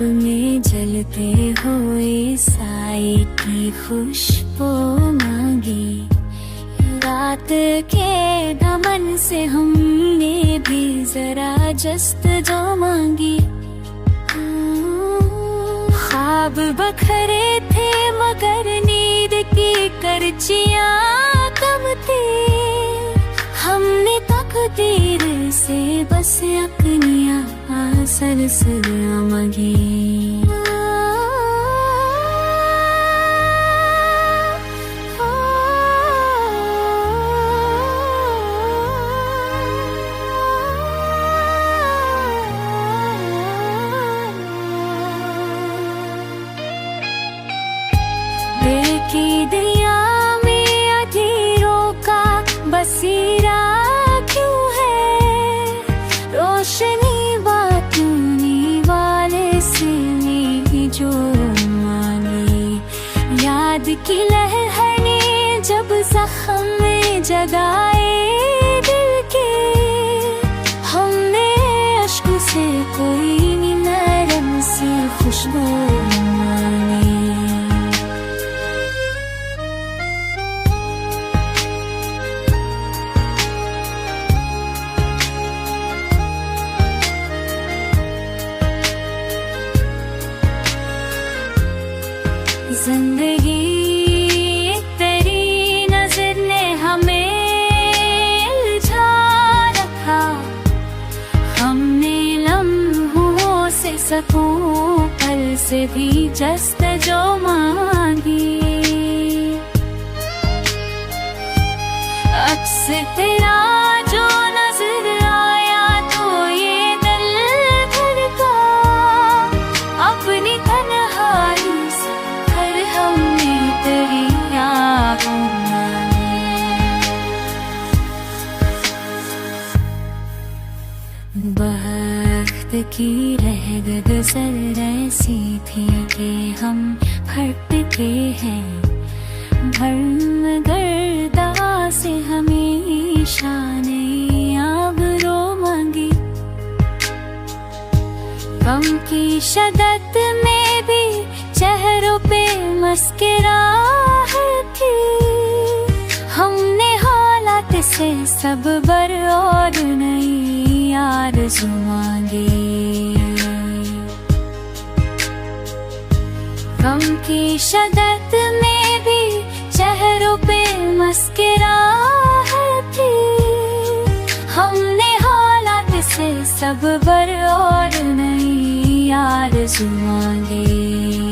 में जलते हुए साए की खुशबू मांगी। रात के दमन से हमने भी जरा जस्त जो मांगी। ख्वाब बखरे थे मगर नींद की करचियां कम थी। हमने तकदीर से बस अपनियां सरसरियां मांगी। की दिया में अधीरों का बसीरा क्यों है। रोशनी बातूनी वाले से नहीं जो मांगी। याद की लहर ने जब जख्म में जगाए दिल के। हमने अश्क से कोई नरम सी खुशबू मांगी। जिंदगी तेरी नजर ने हमें उलझा रखा। हमने लम्हों से सकूं पल से भी जस्त जो मांगी। अक्स तेरा जो नजर आया तो ये दिल धड़का। अपनी तन्हाई से हमने तेरी आँखों वक्त की रहगद सर ऐसी थी कि हम भटके हैं। भरम गर्दा से हमेशा ने आबरो मांगी। गम की शदत में भी चेहरों पे मुस्कुराहट थी। हमने हालात से सब बर और नई आरज़ू मांगी। गम की शदत में भी चेहरों पे मुस्कुराहट थी। हमने हालात से सब बर और नई आरज़ू मांगी।